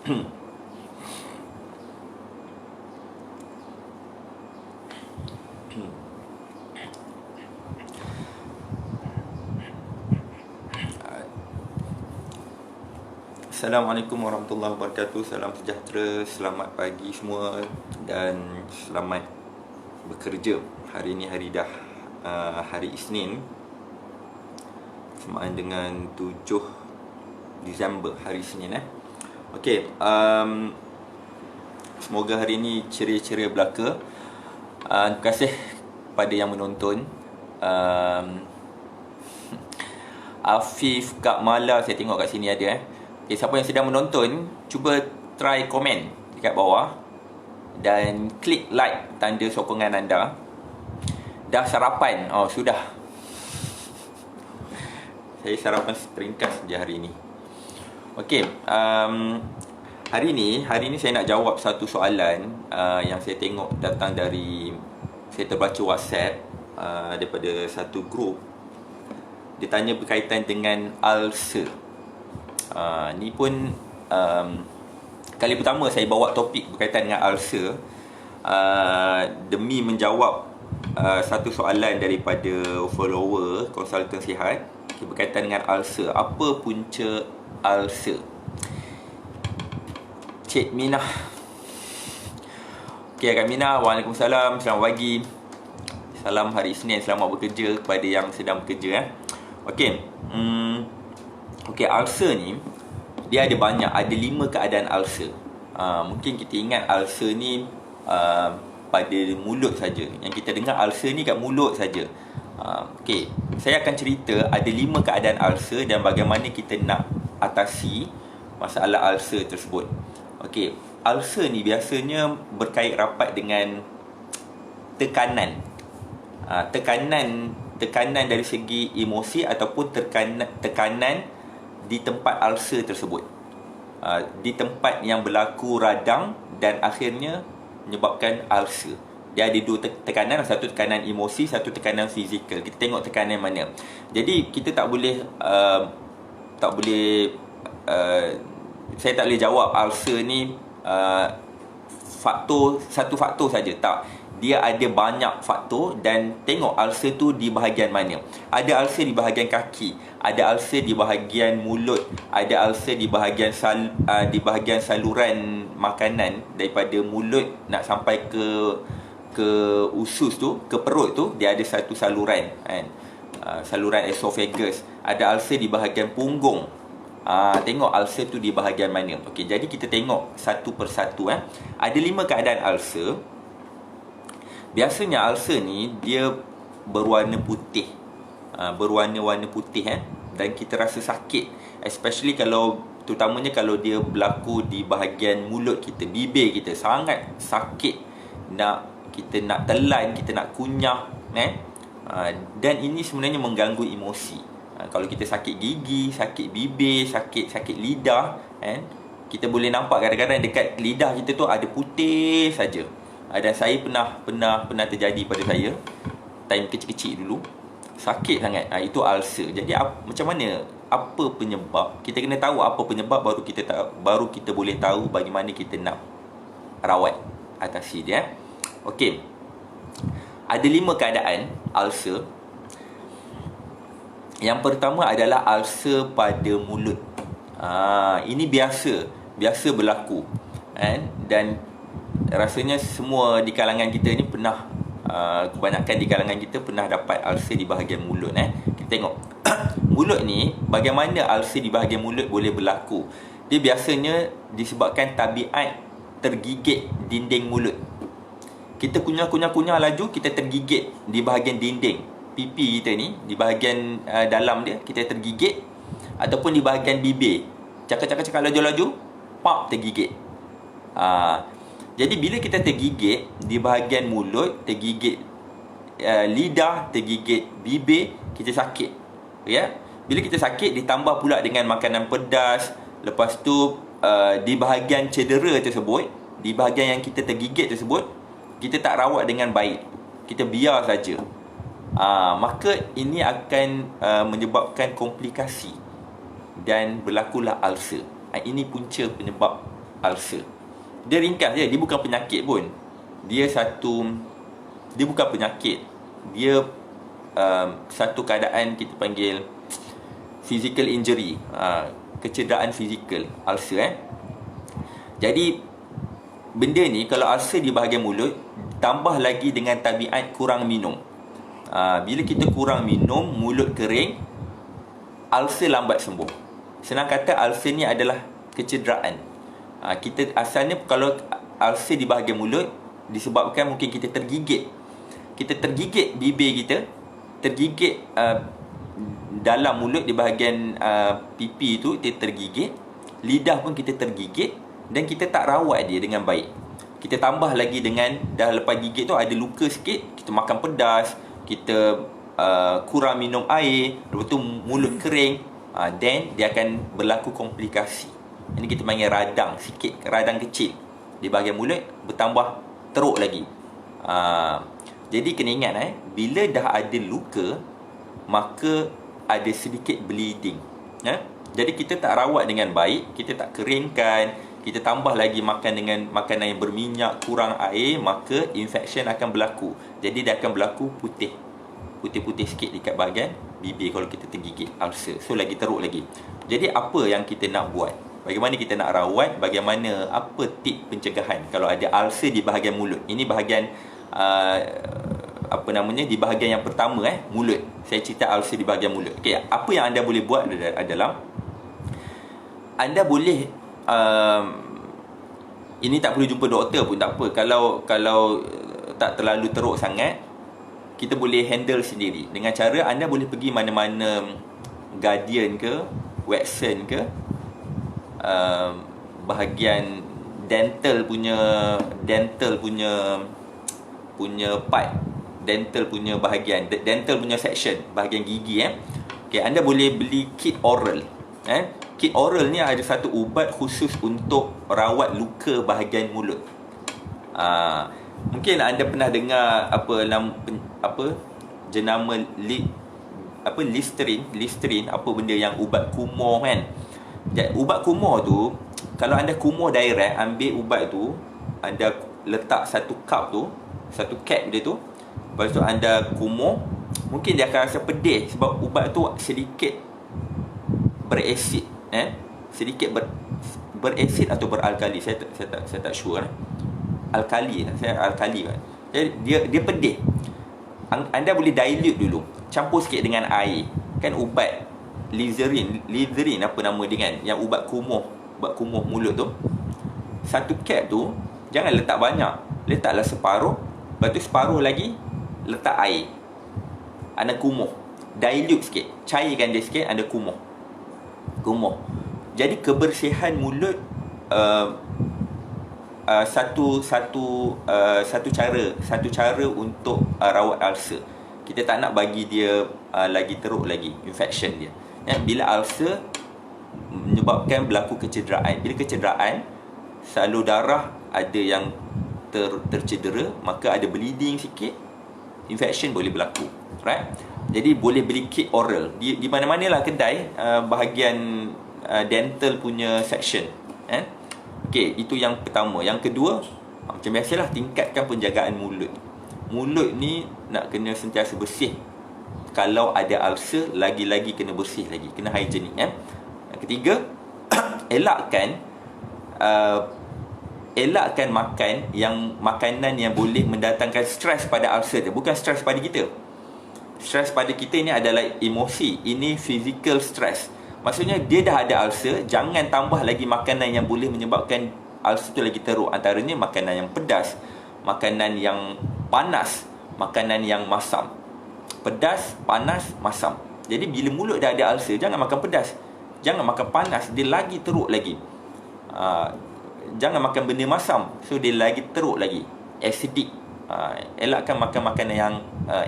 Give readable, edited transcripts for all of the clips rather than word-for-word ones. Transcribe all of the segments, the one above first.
Assalamualaikum warahmatullahi wabarakatuh. Salam sejahtera, selamat pagi semua dan selamat bekerja. Hari ini hari dah hari Isnin, bersamaan dengan 7 Disember, hari Isnin Okey, semoga hari ini ceria-ceria belaka. Terima kasih pada yang menonton. Afif Kak Mala, saya tengok kat sini ada Okay, siapa yang sedang menonton, cuba try komen dekat bawah dan klik like tanda sokongan anda. Dah sarapan? Oh, sudah. Saya sarapan seperingkat saja hari ini. Okey, hari ini saya nak jawab satu soalan yang saya tengok datang dari, saya terbaca WhatsApp daripada satu grup. Dia tanya berkaitan dengan ulcer. Ni pun kali pertama saya bawa topik berkaitan dengan ulcer, demi menjawab satu soalan daripada follower konsultan sihat berkaitan dengan ulcer. Apa punca ulcer? Cik Minah. Okey, Kak Minah, waalaikumsalam, selamat pagi. Salam hari Isnin, selamat bekerja kepada yang sedang bekerja Okey, Okey, ulcer ni dia ada banyak, ada 5 keadaan ulcer. Mungkin kita ingat ulcer ni pada mulut saja. Yang kita dengar ulcer ni kat mulut saja. Okey, saya akan cerita ada 5 keadaan ulcer dan bagaimana kita nak atasi masalah ulcer tersebut. Okey, ulcer ni biasanya berkait rapat dengan tekanan. Tekanan dari segi emosi ataupun tekanan di tempat ulcer tersebut, di tempat yang berlaku radang dan akhirnya menyebabkan ulcer. Dia ada 2 tekanan, satu tekanan emosi, satu tekanan fizikal. Kita tengok tekanan mana. Jadi kita tak boleh saya tak boleh jawab ulcer ni satu faktor saja. Tak, dia ada banyak faktor dan tengok ulcer tu di bahagian mana. Ada ulcer di bahagian kaki, ada ulcer di bahagian mulut, ada ulcer di bahagian saluran makanan daripada mulut nak sampai ke usus tu, ke perut tu, dia ada satu saluran saluran esophagus. Ada ulcer di bahagian punggung. Tengok ulcer tu di bahagian mana. Okey, jadi kita tengok satu persatu Ada 5 keadaan ulcer. Biasanya ulcer ni dia berwarna putih, berwarna-warna putih dan kita rasa sakit, especially terutamanya kalau dia berlaku di bahagian mulut kita, bibir kita, sangat sakit, kita nak telan, kita nak kunyah dan ini sebenarnya mengganggu emosi. Kalau kita sakit gigi, sakit bibir, sakit lidah kita boleh nampak kadang-kadang dekat lidah kita tu ada putih saja. Dan saya pernah terjadi pada saya time kecil-kecil dulu, sakit sangat. Itu ulcer. Jadi macam mana, apa penyebab? Kita kena tahu apa penyebab, baru kita boleh tahu bagaimana kita nak rawat, atasi dia. Okey, ada 5 keadaan ulcer. Yang pertama adalah ulcer pada mulut. Ini biasa berlaku dan rasanya semua di kalangan kita ni pernah, kebanyakan di kalangan kita pernah dapat ulcer di bahagian mulut Kita tengok mulut ni, bagaimana ulcer di bahagian mulut boleh berlaku. Dia biasanya disebabkan tabiat tergigit dinding mulut. Kita kunyah laju, kita tergigit di bahagian dinding pipi kita ni, di bahagian dalam dia kita tergigit, ataupun di bahagian bibir, cakap laju-laju, pap, tergigit. Jadi bila kita tergigit di bahagian mulut, tergigit lidah, tergigit bibir, kita sakit. Bila kita sakit ditambah pula dengan makanan pedas, lepas tu di bahagian cedera tersebut, di bahagian yang kita tergigit tersebut, kita tak rawat dengan baik, kita biar saja, maka ini akan menyebabkan komplikasi dan berlakulah ulcer. Ini punca penyebab ulcer. Dia ringkas je, dia bukan penyakit pun. Dia bukan penyakit. Dia satu keadaan kita panggil physical injury, kecederaan fizikal, ulcer. Jadi benda ni kalau ulcer di bahagian mulut, tambah lagi dengan tabiat kurang minum. Bila kita kurang minum, mulut kering, ulcer lambat sembuh. Senang kata, ulcer ni adalah kecederaan. Kita asalnya kalau ulcer di bahagian mulut disebabkan mungkin kita tergigit. Kita tergigit bibir kita, tergigit dalam mulut di bahagian pipi tu kita tergigit, lidah pun kita tergigit, dan kita tak rawat dia dengan baik. Kita tambah lagi dengan dah lepas gigit tu ada luka sikit, kita makan pedas, kita kurang minum air, lepas tu mulut kering, then dia akan berlaku komplikasi. Ini kita panggil radang sikit, radang kecil di bahagian mulut, bertambah teruk lagi. Jadi kena ingat, bila dah ada luka, maka ada sedikit bleeding. Jadi kita tak rawat dengan baik, kita tak keringkan, kita tambah lagi makan dengan makanan yang berminyak, kurang air, maka infection akan berlaku. Jadi dia akan berlaku putih-putih sikit dekat bahagian bibir kalau kita tergigit ulcer. So lagi teruk lagi. Jadi apa yang kita nak buat? Bagaimana kita nak rawat? Bagaimana, apa tip pencegahan kalau ada ulcer di bahagian mulut? Ini bahagian di bahagian yang pertama, mulut. Saya cerita ulcer di bahagian mulut. Okey, apa yang anda boleh buat adalah anda boleh ini tak perlu jumpa doktor pun tak apa. Kalau tak terlalu teruk sangat, kita boleh handle sendiri dengan cara anda boleh pergi mana-mana Guardian ke, Watsons ke, bahagian dental punya part, dental punya bahagian, dental punya section, bahagian gigi. Okay, anda boleh beli kit oral. Kit oral ni ada satu ubat khusus untuk rawat luka bahagian mulut. Mungkin anda pernah dengar jenama Listerine, apa benda yang ubat kumur kan. Ubat kumur tu, kalau anda kumur direct, ambil ubat tu, anda letak satu cup tu, satu cap dia tu, lepas tu anda kumur, mungkin dia akan rasa pedih sebab ubat tu sedikit berasid, sedikit berasid atau beralkali. Saya tak sure. Alkali kan. Jadi dia pedih. Anda boleh dilute dulu, campur sikit dengan air. Kan ubat Listerine apa nama dia kan, yang ubat kumuh mulut tu. Satu cap tu jangan letak banyak, letaklah separuh, lepas tu separuh lagi letak air. Anda kumuh, dilute sikit, cairkan dia sikit, anda kumuh. Jadi kebersihan mulut satu cara untuk rawat ulcer. Kita tak nak bagi dia lagi teruk lagi infection dia. Bila ulcer menyebabkan berlaku kecederaan. Bila kecederaan, salur darah ada yang tercedera, maka ada bleeding sikit, infection boleh berlaku. Right? Jadi boleh beli kit oral di mana-manalah kedai bahagian dental punya section. Okey, itu yang pertama. Yang kedua, macam biasalah, tingkatkan penjagaan mulut. Mulut ni nak kena sentiasa bersih. Kalau ada ulcer, lagi-lagi kena bersih lagi, kena hygienik. Yang ketiga, elakkan makanan yang boleh mendatangkan stres pada ulcer tu. Bukan stres pada kita. Stres pada kita ini adalah emosi. Ini physical stress. Maksudnya dia dah ada ulcer, jangan tambah lagi makanan yang boleh menyebabkan ulcer tu lagi teruk. Antaranya makanan yang pedas, makanan yang panas, makanan yang masam. Pedas, panas, masam. Jadi bila mulut dah ada ulcer, jangan makan pedas, jangan makan panas, dia lagi teruk lagi. Jangan makan benda masam, so dia lagi teruk lagi, acidic. Elakkan makan makanan yang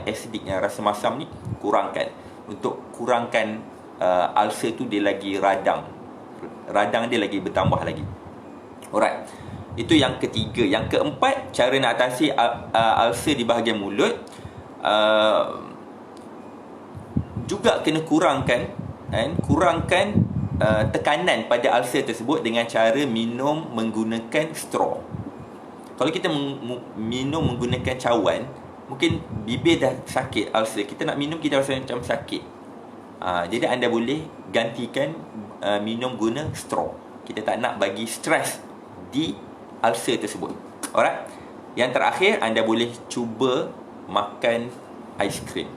acidic, yang rasa masam ni kurangkan, untuk kurangkan ulcer tu dia lagi radang dia lagi bertambah lagi. Alright, itu yang ketiga. Yang keempat, cara nak atasi ulcer di bahagian mulut, juga kena kurangkan tekanan pada ulcer tersebut dengan cara minum menggunakan straw. Kalau kita minum menggunakan cawan, mungkin bibir dah sakit ulcer, kita nak minum kita rasa macam sakit. Jadi anda boleh gantikan minum guna straw. Kita tak nak bagi stres di ulcer tersebut. Alright. Yang terakhir, anda boleh cuba makan aiskrim.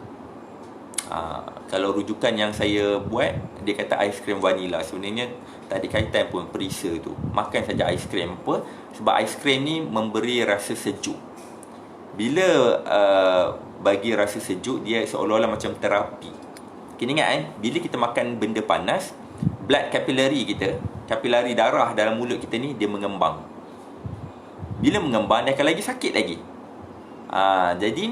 Kalau rujukan yang saya buat, dia kata aiskrim vanila. Sebenarnya tak ada kaitan pun perisa tu. Makan saja aiskrim. Apa? Sebab aiskrim ni memberi rasa sejuk. Bila bagi rasa sejuk, dia seolah-olah macam terapi. Kena ingat kan, bila kita makan benda panas, blood capillary kita, kapilari darah dalam mulut kita ni, dia mengembang. Bila mengembang, dia akan lagi sakit lagi. Jadi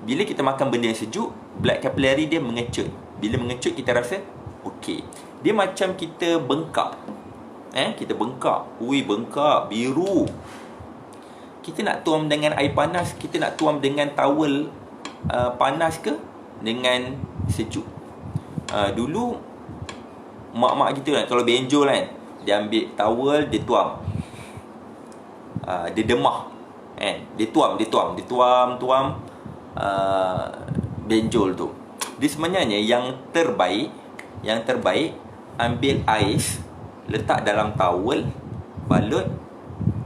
bila kita makan benda yang sejuk, blood capillary dia mengecut. Bila mengecut, kita rasa okey. Dia macam kita bengkak. Kita bengkak. Bengkak, biru. Kita nak tuam dengan air panas, kita nak tuam dengan towel panas ke dengan sejuk. Dulu mak-mak kita kan, kalau benjol kan, dia ambil towel, dia tuam. Dia demah. Dia tuam benjol tu. Dia sebenarnya yang terbaik ambil ais, letak dalam towel, balut,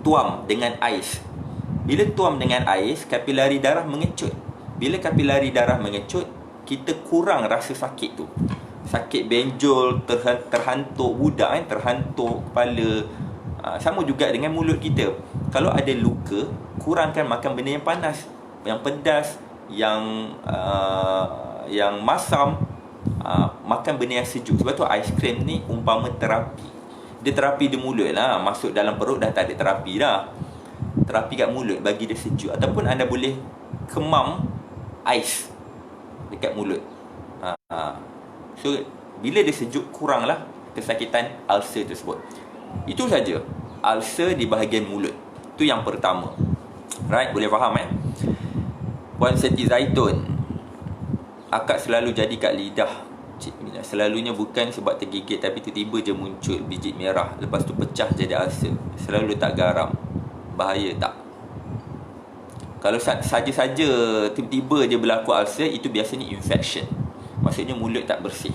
tuam dengan ais. Bila tuam dengan ais, kapilari darah mengecut. Bila kapilari darah mengecut, kita kurang rasa sakit tu. Sakit benjol, terhantuk budak kan, terhantuk kepala. Sama juga dengan mulut kita. Kalau ada luka, kurangkan makan benda yang panas, yang pedas, yang masam. Makan benda yang sejuk. Sebab tu aiskrim ni umpama terapi. Dia terapi di mulut lah. Masuk dalam perut dah tak ada terapi dah. Terapi kat mulut bagi dia sejuk. Ataupun anda boleh kemam ais dekat mulut. So bila dia sejuk, kuranglah kesakitan ulcer tersebut. Itu saja ulcer di bahagian mulut. Itu yang pertama. Right, boleh faham Puan Siti Zaitun, akak selalu jadi kat lidah. Selalunya bukan sebab tergigit, tapi tiba-tiba je muncul biji merah, lepas tu pecah jadi ulcer. Selalu letak garam. Bahaya tak? Kalau saja-saja tiba-tiba je berlaku ulcer, itu biasanya infection. Maksudnya mulut tak bersih.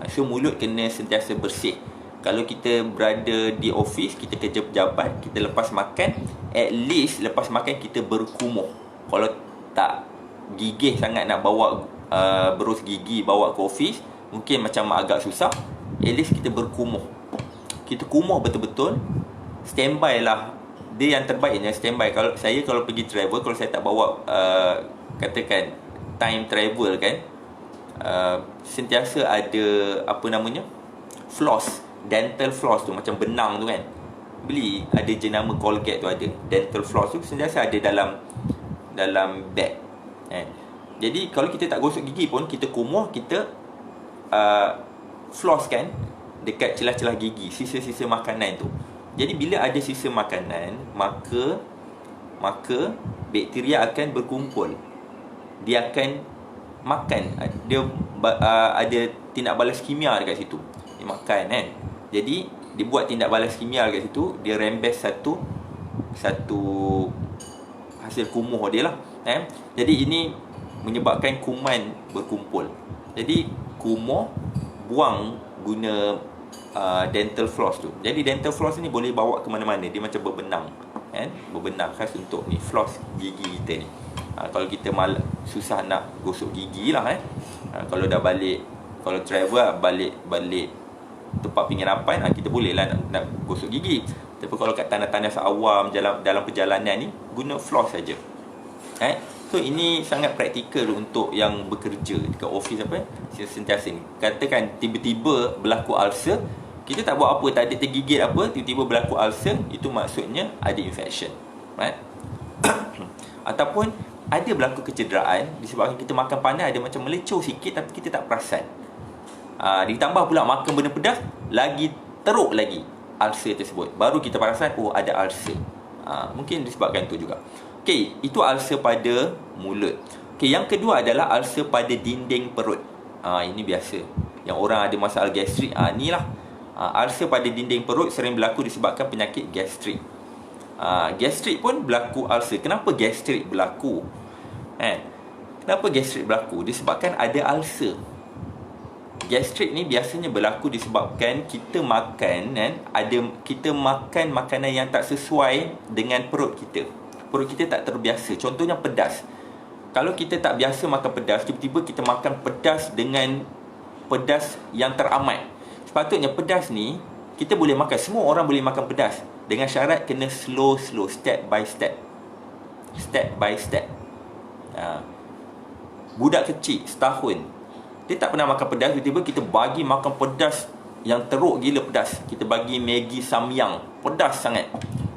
So mulut kena sentiasa bersih. Kalau kita berada di office, kita kerja pejabat, kita lepas makan, at least lepas makan kita berkumuh. Kalau tak gigih sangat nak bawa berus gigi bawa ke office, mungkin macam agak susah, at least kita berkumuh. Kita kumuh betul-betul. Standby lah. Dia yang terbaiknya standby. Kalau pergi travel, kalau saya tak bawa katakan time travel kan, sentiasa ada floss, dental floss tu, macam benang tu kan, beli, ada jenama Colgate tu, ada dental floss tu sentiasa ada dalam bag Jadi kalau kita tak gosok gigi pun, kita kumuh, kita floss kan dekat celah-celah gigi, sisa-sisa makanan tu. Jadi bila ada sisa makanan, maka bakteria akan berkumpul. Dia akan makan. Dia ada tindak balas kimia dekat situ. Dia makan kan. Jadi dia buat tindak balas kimia dekat situ, dia rembes satu hasil kumuh dia lah. Jadi ini menyebabkan kuman berkumpul. Jadi kumuh, buang guna dental floss tu. Jadi dental floss ni boleh bawa ke mana-mana. Dia macam berbenang kan? Berbenang khas untuk ni floss gigi kita ni. Kalau kita susah nak gosok gigi lah kalau dah balik, kalau travel balik tempat penginapan, kita boleh lah nak gosok gigi. Tapi kalau kat tanah-tanah seawam dalam perjalanan ni, guna floss saja. So ini sangat praktikal untuk yang bekerja dekat office sentiasa ni. Katakan tiba-tiba berlaku ulcer, kita tak buat apa, tak ada tergigit apa, tiba-tiba berlaku ulcer, itu maksudnya ada infection, right? Ataupun ada berlaku kecederaan disebabkan kita makan panas, ada macam melecur sikit tapi kita tak perasan. Ditambah pula makan benda pedas, lagi teruk lagi ulcer tersebut, baru kita perasan ada ulcer. Mungkin disebabkan itu juga. Okey, itu ulcer pada mulut. Okey, yang kedua adalah ulcer pada dinding perut. Ini biasa. yang orang ada masalah gastrik, inilah ulcer pada dinding perut sering berlaku disebabkan penyakit gastrik. Gastrik pun berlaku ulcer. Kenapa gastrik berlaku? Kenapa gastrik berlaku? Disebabkan ada ulcer. Gastrik ni biasanya berlaku disebabkan kita makan kita makan makanan yang tak sesuai dengan perut kita. Perut kita tak terbiasa. Contohnya pedas. Kalau kita tak biasa makan pedas, tiba-tiba kita makan pedas dengan pedas yang teramat. Sepatutnya pedas ni kita boleh makan, semua orang boleh makan pedas, dengan syarat kena slow, step by step. Budak kecil setahun dia tak pernah makan pedas, tiba-tiba kita bagi makan pedas yang teruk gila pedas. Kita bagi Maggi Samyang, pedas sangat.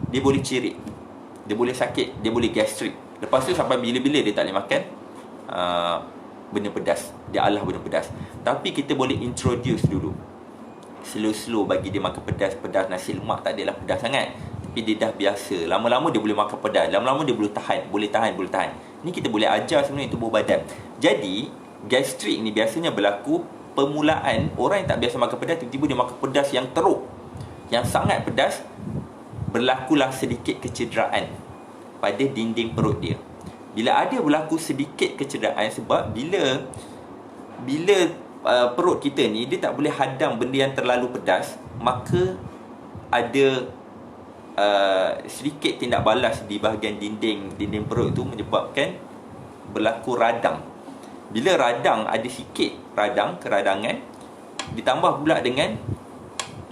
Dia boleh cirit, dia boleh sakit, dia boleh gastrik. Lepas tu sampai bila-bila dia tak boleh makan benda pedas. Dia alah benda pedas. Tapi kita boleh introduce dulu, slow bagi dia makan pedas. Nasi lemak tak adalah pedas sangat, tapi dia dah biasa. Lama-lama dia boleh makan pedas, lama-lama dia boleh tahan. Ni kita boleh ajar sebenarnya tubuh badan. Jadi gastrik ni biasanya berlaku permulaan. Orang yang tak biasa makan pedas, tiba-tiba dia makan pedas yang teruk, yang sangat pedas. Berlakulah sedikit kecederaan pada dinding perut dia. Bila ada berlaku sedikit kecederaan, sebab bila perut kita ni dia tak boleh hadam benda yang terlalu pedas, maka ada sedikit tindak balas di bahagian dinding perut tu, menyebabkan berlaku radang. Bila radang, ada sikit keradangan, ditambah pula dengan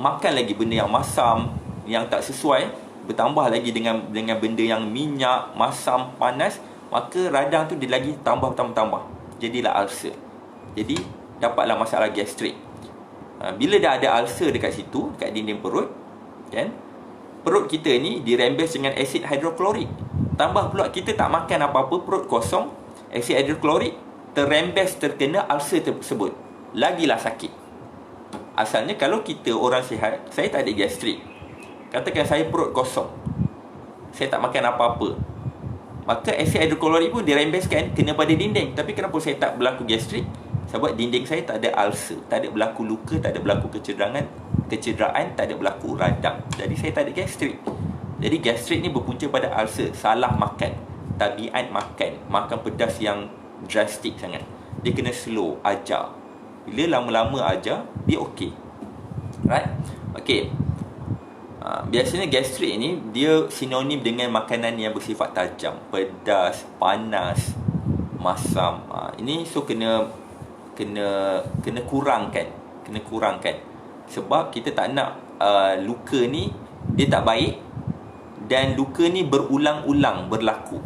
makan lagi benda yang masam, yang tak sesuai, bertambah lagi dengan benda yang minyak, masam, panas, maka radang tu dia lagi tambah. Jadilah ulcer. Jadi dapatlah masalah gastrik. Bila dah ada ulcer dekat situ, dekat dinding perut, kan, perut kita ni dirembes dengan asid hidroklorik. Tambah pula kita tak makan apa-apa, perut kosong, asid hidroklorik terkena ulcer tersebut, lagilah sakit. Asalnya kalau kita orang sihat, saya tak ada gastrik, katakan saya perut kosong, saya tak makan apa-apa, maka asid hidroklorik pun dirembeskan, kena pada dinding. Tapi kenapa saya tak berlaku gastrik? Sebab dinding saya tak ada ulcer, tak ada berlaku luka, tak ada berlaku kecederaan, tak ada berlaku radang. Jadi saya tak ada gastrik. Jadi gastrik ni berpunca pada ulcer, salah makan, tabiat makan pedas yang drastik sangat. Dia kena slow, ajar. Bila lama-lama ajar, dia okey. Right? Okey. Biasanya gastrik ni dia sinonim dengan makanan yang bersifat tajam, pedas, panas, masam. Ini so kena kurangkan. Sebab kita tak nak luka ni dia tak baik, dan luka ni berulang-ulang berlaku.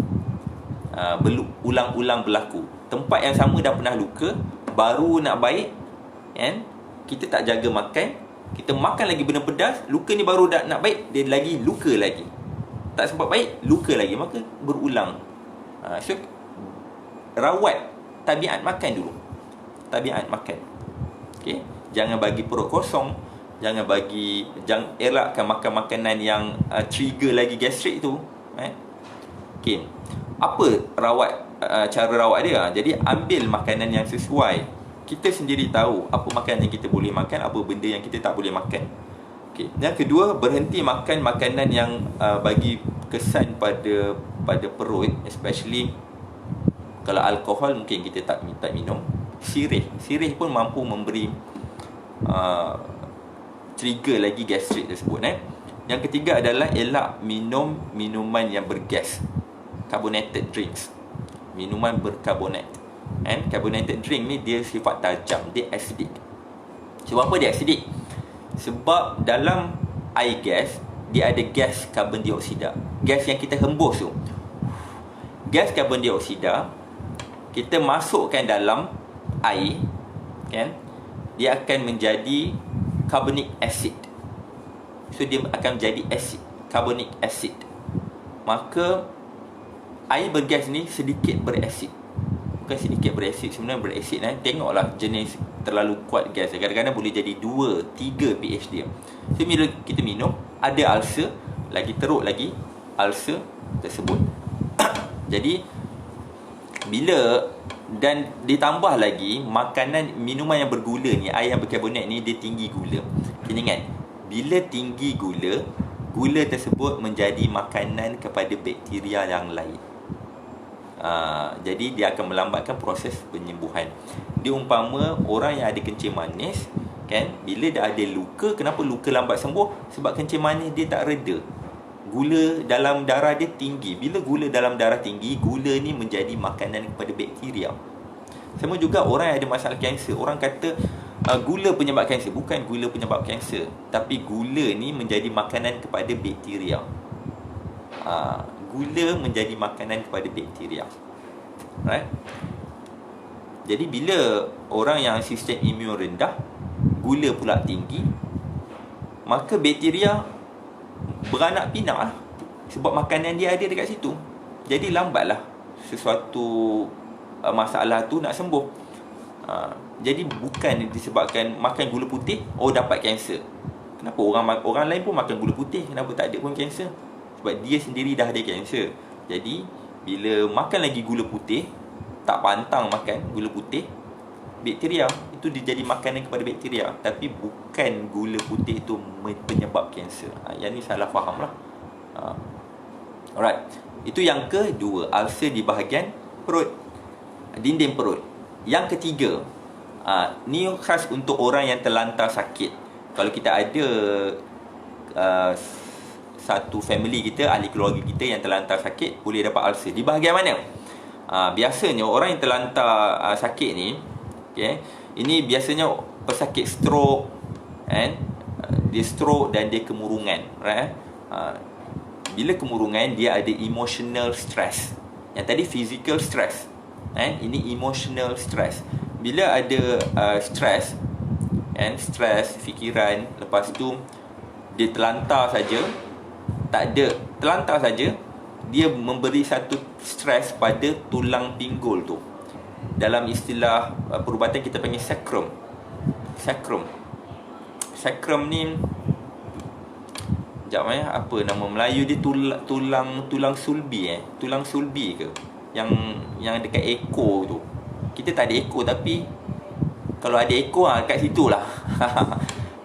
Berlaku. Tempat yang sama dah pernah luka, baru nak baik, kan? Kita tak jaga makan, kita makan lagi benda pedas, luka ni baru dah nak baik, dia lagi luka lagi. Tak sempat baik, luka lagi, maka berulang. So rawat tabiat makan dulu. Okey, jangan bagi perut kosong, jangan elakkan makan makanan yang trigger lagi gastrik tu, kan? Okey. Apa cara rawat dia? Jadi ambil makanan yang sesuai. Kita sendiri tahu apa makanan yang kita boleh makan, apa benda yang kita tak boleh makan. Okey. Yang kedua, berhenti makan makanan yang bagi kesan pada perut, especially kalau alkohol mungkin kita tak minum. Sirih pun mampu memberi trigger lagi gastrik tersebut. Yang ketiga adalah elak minum minuman yang bergas, carbonated drinks, minuman berkarbonat. Carbonated drink ni dia sifat tajam, dia acidic. Sebab apa dia acidic? Sebab dalam air gas dia ada gas karbon dioksida, gas yang kita hembus tu. Gas karbon dioksida kita masukkan dalam air, kan, dia akan menjadi carbonic acid. So dia akan menjadi acid, carbonic acid. Maka air bergas ni sedikit berasid. Bukan sedikit berasid, sebenarnya berasid. Tengoklah jenis terlalu kuat gas, kadang-kadang boleh jadi 2-3 pH dia. So bila kita minum, ada ulcer, lagi teruk lagi ulcer tersebut. Jadi bila Dan ditambah lagi makanan, minuman yang bergula ni, air yang berkarbonat ni, dia tinggi gula. Kena ingat, bila tinggi gula, gula tersebut menjadi makanan kepada bakteria yang lain. Jadi dia akan melambatkan proses penyembuhan. Dia umpama orang yang ada kencing manis, kan, bila dah ada luka, kenapa luka lambat sembuh? Sebab kencing manis dia tak reda. Gula dalam darah dia tinggi. Bila gula dalam darah tinggi, gula ni menjadi makanan kepada bakteria. Sama juga orang yang ada masalah kanser. Orang kata gula penyebab kanser. Bukan gula penyebab kanser, tapi gula ni menjadi makanan kepada bakteria. Gula menjadi makanan kepada bakteria. Right? Jadi bila orang yang sistem imun rendah, gula pula tinggi, maka bakteria beranak pinak lah. Sebab makanan dia ada dekat situ. Jadi lambatlah sesuatu masalah tu nak sembuh. Jadi bukan disebabkan makan gula putih, dapat kanser. Kenapa orang lain pun makan gula putih, kenapa tak ada pun kanser? Sebab dia sendiri dah ada kanser. Jadi bila makan lagi gula putih, tak pantang makan gula putih, bakteria itu dia jadi makanan kepada bakteria. Tapi bukan gula putih itu penyebab kanser. Yang ni salah faham lah. Alright. Itu yang kedua, ulcer di bahagian perut, dinding perut. Yang ketiga, ni khas untuk orang yang terlantar sakit. Kalau kita ada satu family kita, ahli keluarga kita yang terlantar sakit, boleh dapat ulcer. Di bahagian mana? Biasanya orang yang terlantar sakit ni, okay, ini biasanya pesakit stroke, kan? Dia stroke dan dia kemurungan, right? Bila kemurungan, dia ada emotional stress. Yang tadi physical stress, kan? Ini emotional stress. Bila ada stress, kan? Stress fikiran, lepas tu dia terlantar saja, tak ada, terlantar saja, dia memberi satu stres pada tulang pinggul tu. Dalam istilah perubatan kita panggil sacrum. Sacrum ni, sekejap apa nama Melayu dia, tulang sulbi tulang sulbi ke? Yang dekat ekor tu. Kita tak ada ekor, tapi kalau ada ekor kat situ lah.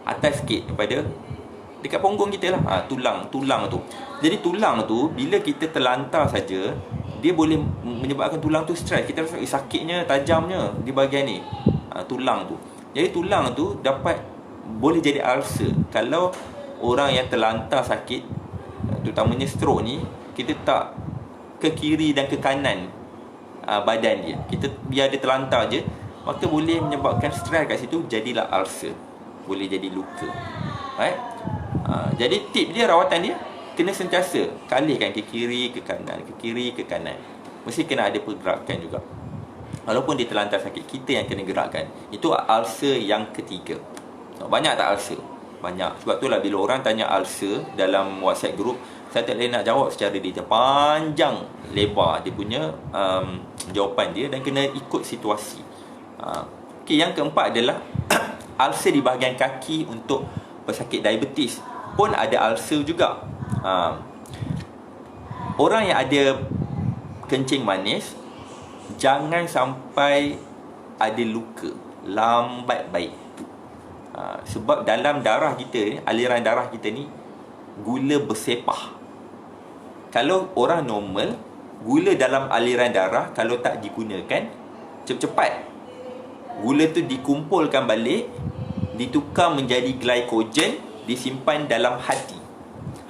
Atas sikit daripada dekat punggung kita lah. Tulang tu. Jadi tulang tu bila kita terlantar saja, dia boleh menyebabkan tulang tu stres. Kita rasa sakitnya, tajamnya di bahagian ni, tulang tu. Jadi tulang tu boleh jadi ulcer. Kalau orang yang terlantar sakit, terutamanya stroke ni, kita tak ke kiri dan ke kanan badan dia, kita biar dia terlantar je, maka boleh menyebabkan stres kat situ, jadilah ulcer, boleh jadi luka. Right? Jadi tip dia, rawatan dia, kena sentiasa kalihkan ke kiri, ke kanan, ke kiri, ke kanan. Mesti kena ada pergerakan juga. Walaupun dia terlantar sakit, kita yang kena gerakkan. Itu ulcer yang ketiga. Banyak tak ulcer? Banyak. Sebab itulah bila orang tanya ulcer dalam WhatsApp group, saya tak boleh nak jawab secara detail. Panjang lebar dia punya jawapan dia, dan kena ikut situasi. Okay, yang keempat adalah ulcer di bahagian kaki untuk pesakit diabetes pun ada ulcer juga. Orang yang ada kencing manis, jangan sampai ada luka, lambat baik. Sebab dalam darah kita, aliran darah kita ni, gula bersepah. Kalau orang normal, gula dalam aliran darah kalau tak digunakan, cepat-cepat gula tu dikumpulkan balik, ditukar menjadi glycogen, disimpan dalam hati.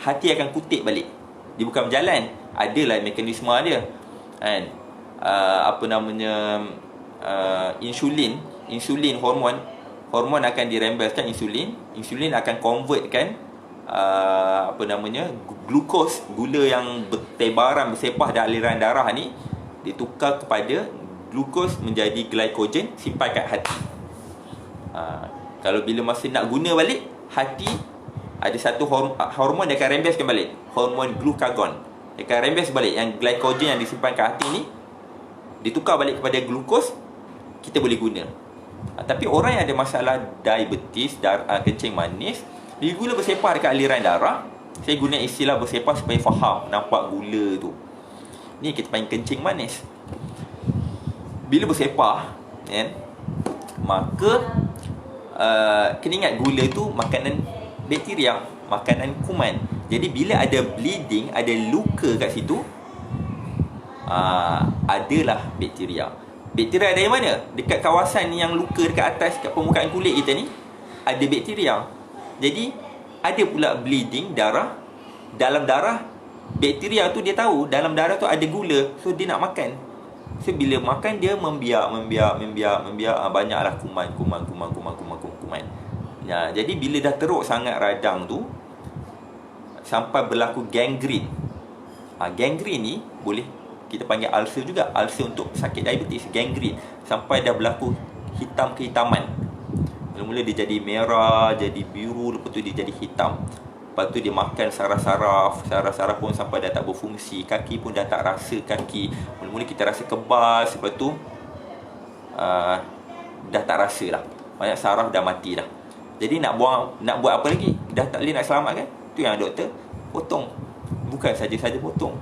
Hati akan kutip balik. Dia bukan berjalan, adalah mekanisme dia, kan? Insulin hormon akan dirembeskan. Insulin akan convertkan glukos, gula yang bertebaran bersepah dalam aliran darah ni, ditukar kepada glukos menjadi glycogen, simpan kat hati. Kalau bila masa nak guna balik, hati ada satu hormon dia akan rembeskan balik, hormon glukagon. Dia akan rembes balik yang glycogen yang disimpan kat hati ni, ditukar balik kepada glukos, kita boleh guna. Tapi orang yang ada masalah diabetes, kencing manis, bila gula bersepah dekat aliran darah, saya guna istilah bersepah supaya faham, nampak gula tu, ni kita panggil kencing manis. bila bersepah kan, maka kena ingat gula tu makanan bakteria, makanan kuman. Jadi bila ada bleeding, ada luka kat situ, adalah bakteria. Bakteria dari mana? Dekat kawasan yang luka dekat atas, kat permukaan kulit kita ni, ada bakteria. Jadi ada pula bleeding, darah. Dalam darah, bakteria tu dia tahu dalam darah tu ada gula, so dia nak makan. So bila makan dia membiak. Banyaklah kuman. Ya, jadi bila dah teruk sangat radang tu sampai berlaku gangrene. Gangrene ni boleh kita panggil ulcer juga, ulcer untuk sakit diabetes, gangrene. Sampai dah berlaku kehitaman. Mula-mula dia jadi merah, jadi biru, lepas tu dia jadi hitam. Lepas tu dia makan saraf pun sampai dah tak berfungsi. Kaki pun dah tak rasa kaki. Mula-mula kita rasa kebas, lepas tu dah tak rasa lah. Banyak saraf dah mati dah. Jadi nak buat apa lagi? Dah tak boleh nak selamatkan. Tu yang doktor potong. Bukan saja-saja potong,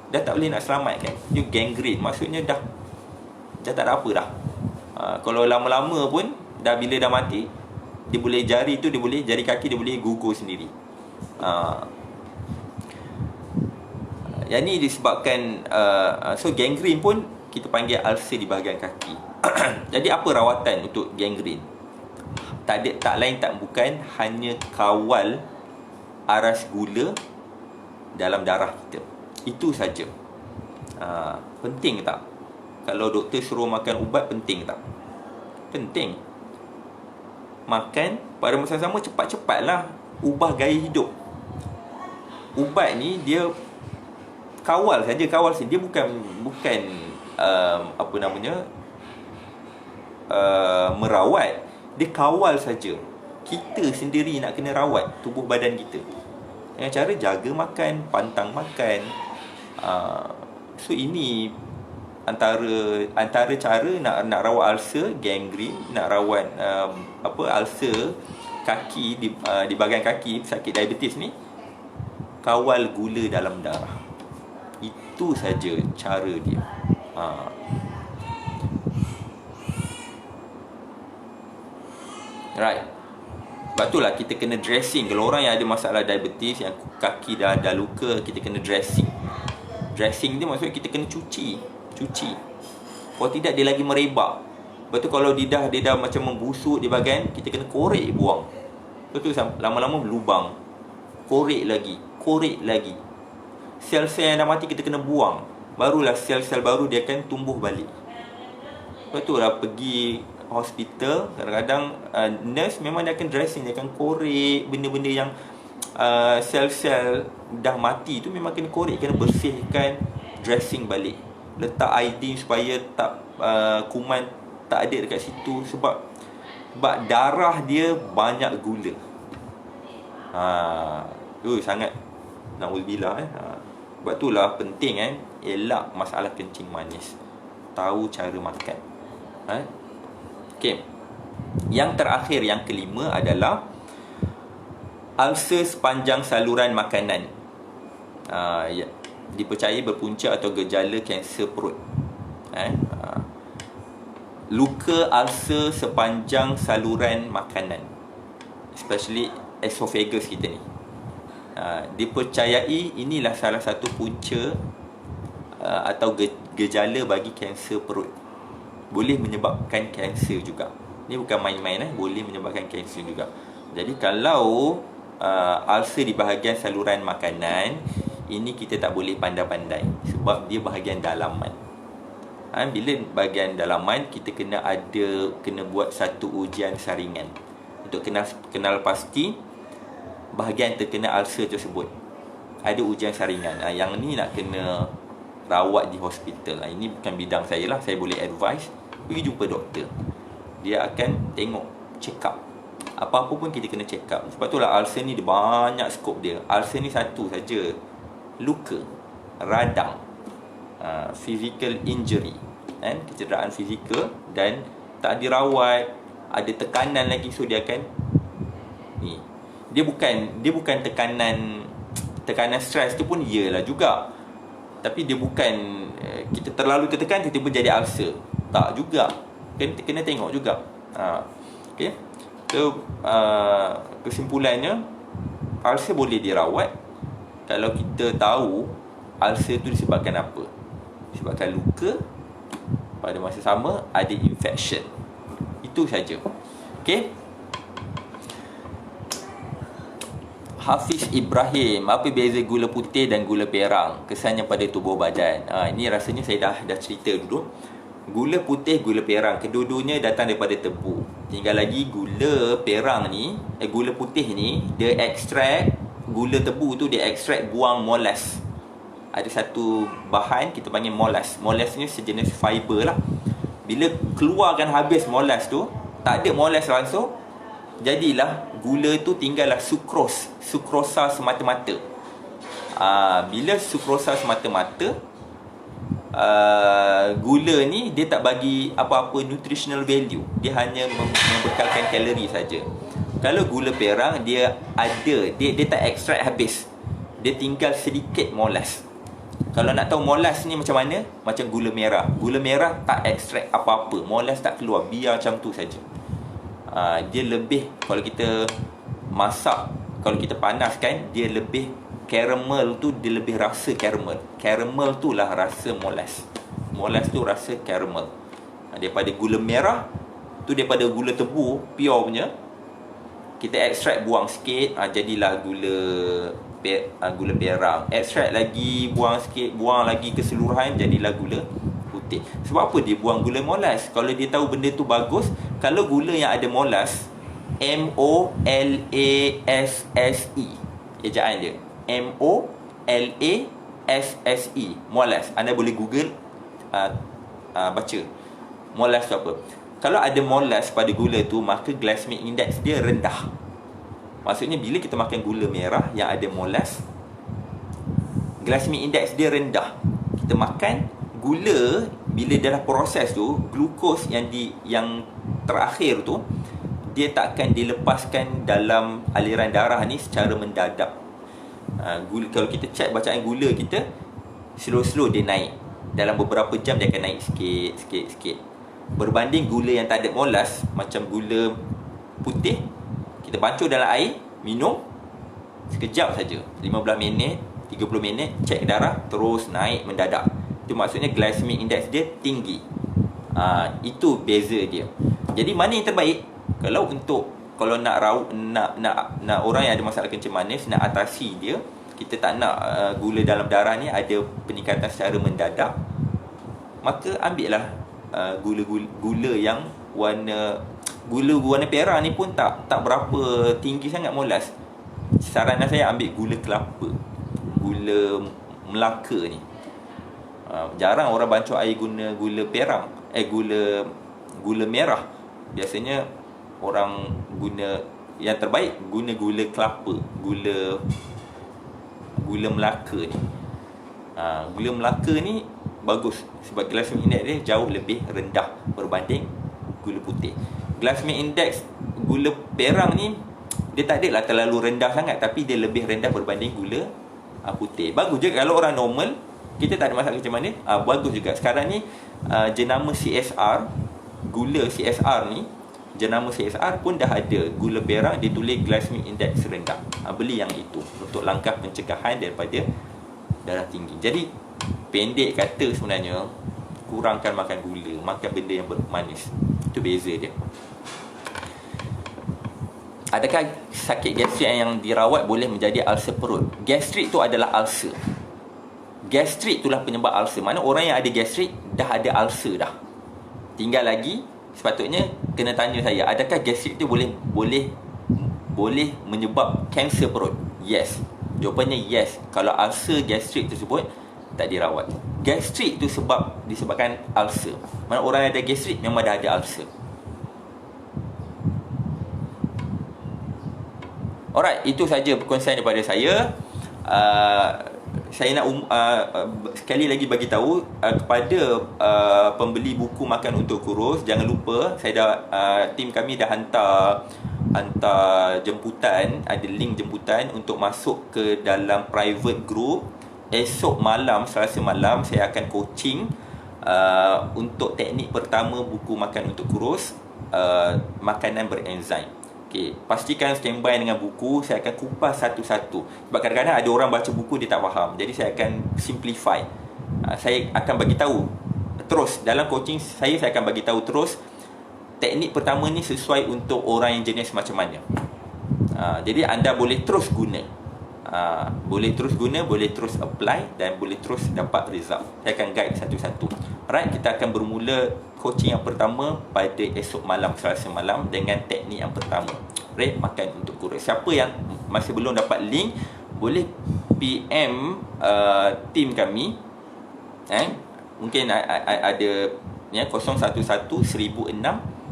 dah tak boleh nak selamatkan. Dia gangrene, maksudnya dah tak ada apa dah. Kalau lama-lama pun bila dah mati, dia boleh jari kaki dia boleh gugur sendiri. Yang ni disebabkan so gangrene pun kita panggil ulcer di bahagian kaki. Jadi apa rawatan untuk gangrene? Tak lain tak bukan hanya kawal aras gula dalam darah kita. Itu saja. Penting tak? Kalau doktor suruh makan ubat, penting tak? Penting. Makan pada masa sama cepat-cepatlah ubah gaya hidup. Ubat ni dia kawal saja. Dia bukan merawat. Dia kawal saja. Kita sendiri nak kena rawat tubuh badan kita dengan cara jaga makan, pantang makan. So ini antara cara nak rawat ulcer, gangrene, nak rawat ulcer kaki di bahagian kaki, sakit diabetes ni, kawal gula dalam darah. Itu saja cara dia. Right. Sebab itulah kita kena dressing. Kalau orang yang ada masalah diabetes, yang kaki dah luka, kita kena dressing. Dressing dia maksudnya kita kena cuci. Kalau tidak dia lagi merebak. Lepas tu kalau dia dah macam membusuk di bahagian, kita kena korek buang. Lepas tu lama-lama berlubang. Korek lagi. Sel-sel yang dah mati kita kena buang. Barulah sel-sel baru dia akan tumbuh balik. Lepas tu lah pergi hospital, kadang-kadang nurse memang dia akan dressing, dia akan korek benda-benda yang sel-sel dah mati tu memang kena korek, kena bersihkan, dressing balik, letak iodine supaya tak kuman tak ada dekat situ, sebab darah dia banyak gula. Sangat na'udzubillah. Sebab itulah penting elak masalah kencing manis, tahu cara makan. Okey. Yang terakhir, yang kelima adalah ulcer sepanjang saluran makanan. Dipercayai berpunca atau gejala kanser perut. Luka ulcer sepanjang saluran makanan, especially esophagus kita ni. Dipercayai inilah salah satu punca atau gejala bagi kanser perut. Boleh menyebabkan kanser juga. Ni bukan main-main, boleh menyebabkan kanser juga. Jadi kalau ulcer di bahagian saluran makanan, ini kita tak boleh pandai-pandai sebab dia bahagian dalaman. Bila bahagian dalaman, kita kena buat satu ujian saringan untuk kenal pasti bahagian terkena ulcer tersebut. Ada ujian saringan. Yang ni nak kena rawat di hospital. Ini bukan bidang saya lah. Saya boleh advise, pergi jumpa doktor. Dia akan tengok, check up. Apa-apa pun kita kena check up. Sebab itulah ulcer ni dia banyak skop dia. Ulcer ni satu saja, luka, radang, physical injury, kecederaan fizikal, dan tak dirawat, ada tekanan lagi, so dia akan ni. Dia bukan tekanan stres tu pun iyalah juga. Tapi dia bukan kita terlalu tertekan tiba-tiba jadi ulcer. Tak juga. Kena tengok juga. Okay. So kesimpulannya, ulcer boleh dirawat kalau kita tahu ulcer tu disebabkan apa. Disebabkan luka, pada masa sama ada infection. Itu saja. Okay. Hafiz Ibrahim, apa beza gula putih dan gula perang? Kesannya pada tubuh badan. Ini rasanya saya dah cerita dulu. Gula putih, gula perang, kedua-duanya datang daripada tebu. Tinggal lagi gula perang ni, gula putih ni, dia ekstrak gula tebu tu, dia ekstrak buang molas. Ada satu bahan kita panggil molas. Molas ni sejenis fiber lah. Bila keluarkan habis molas tu, tak ada molas langsung, jadilah gula tu tinggallah sukrosa semata-mata. Bila sukrosa semata-mata, gula ni dia tak bagi apa-apa nutritional value. Dia hanya membekalkan kalori saja. Kalau gula perang, dia tak ekstrak habis. Dia tinggal sedikit molas. Kalau nak tahu molas ni macam mana, macam gula merah. Gula merah tak ekstrak apa-apa, molas tak keluar, biar macam tu saja. Dia lebih, kalau kita masak, kalau kita panaskan, dia lebih caramel tu, dia lebih rasa caramel. Caramel tu lah rasa molas. Molas tu rasa caramel. Daripada gula merah tu, daripada gula tebu pure punya, kita ekstrak, buang sikit, jadilah gula perang. Ekstrak lagi, buang sikit, buang lagi keseluruhan, jadilah gula putih. Sebab apa dia buang gula molas? Kalau dia tahu benda tu bagus, kalau gula yang ada molas, MOLASSE, ejaan dia MOLASSE, molas. Anda boleh Google, baca molas tu apa. Kalau ada molas pada gula tu, maka glycemic index dia rendah. Maksudnya bila kita makan gula merah yang ada molas, glycemic index dia rendah. Kita makan gula, bila dalam proses tu, glukos yang terakhir tu, dia takkan dilepaskan dalam aliran darah ni secara mendadak. Kalau kita check bacaan gula kita, slow dia naik. Dalam beberapa jam dia akan naik sikit. Berbanding gula yang tak ada molas, macam gula putih, kita bancur dalam air, minum sekejap saja, 15 minit, 30 minit, cek darah, terus naik mendadak. Itu maksudnya glycemic index dia tinggi. Itu beza dia. Jadi mana yang terbaik? Kalau nak orang yang ada masalah kencing manis, nak atasi dia, kita tak nak gula dalam darah ni ada peningkatan secara mendadak, maka ambillah gula yang warna perang ni pun tak berapa tinggi sangat molas. Saranan saya ambil gula kelapa, gula Melaka ni. Jarang orang bancur air guna gula perang, gula merah. Biasanya orang guna, yang terbaik guna gula kelapa, gula Melaka ni. Gula Melaka ni bagus sebab glycemic index dia jauh lebih rendah berbanding gula putih. Glycemic index gula perang ni, dia tak adalah terlalu rendah sangat, tapi dia lebih rendah berbanding gula putih. Bagus je kalau orang normal, kita tak ada masalah macam mana, bagus juga. Sekarang ni jenama CSR, gula CSR ni, jenama CSR pun dah ada gula perang, dia tulis glycemic index rendah. Beli yang itu untuk langkah pencegahan daripada darah tinggi. Jadi pendek kata sebenarnya, kurangkan makan gula, makan benda yang bermanis. Itu beza dia. Adakah sakit gastrik yang dirawat boleh menjadi ulcer perut? Gastrik tu adalah ulcer. Gastrik itulah penyebab ulcer. Mana orang yang ada gastrik dah ada ulcer dah. Tinggal lagi, sepatutnya kena tanya saya, adakah gastrik tu boleh menyebab kanser perut? Yes. Jawapannya yes. Kalau ulcer gastrik tersebut tak dirawat. Gastrik tu disebabkan ulcer. Mana orang yang ada gastrik memang dah ada ulcer. Alright, itu saja perkongsian daripada saya. Saya nak sekali lagi bagi tahu kepada pembeli buku Makan Untuk Kurus, jangan lupa tim kami dah hantar jemputan, ada link jemputan untuk masuk ke dalam private group. Esok malam, Selasa malam, saya akan coaching Untuk teknik pertama buku Makan untuk Kurus, makanan berenzim. Okay, pastikan standby dengan buku. Saya akan kupas satu-satu. Sebab kadang-kadang ada orang baca buku dia tak faham. Jadi saya akan simplify. Saya akan bagi tahu terus dalam coaching saya akan bagi tahu terus teknik pertama ni sesuai untuk orang yang jenis macam mana. Jadi anda boleh terus guna. Boleh terus guna, boleh terus apply dan boleh terus dapat result. Saya akan guide satu-satu. Alright, kita akan bermula coaching yang pertama pada esok malam, Selasa malam, dengan teknik yang pertama. Right, makan untuk kurus. Siapa yang masih belum dapat link, boleh PM team kami. Mungkin ada ya 011 1006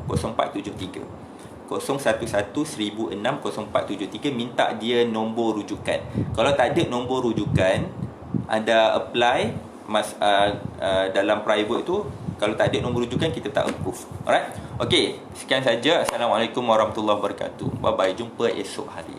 0473. 011 1006 0473, minta dia nombor rujukan. Kalau tak ada nombor rujukan, anda apply dalam private tu. Kalau tak ada nombor rujukan, kita tak approve. Alright. Okey, sekian saja. Assalamualaikum warahmatullahi wabarakatuh. Bye bye, jumpa esok hari.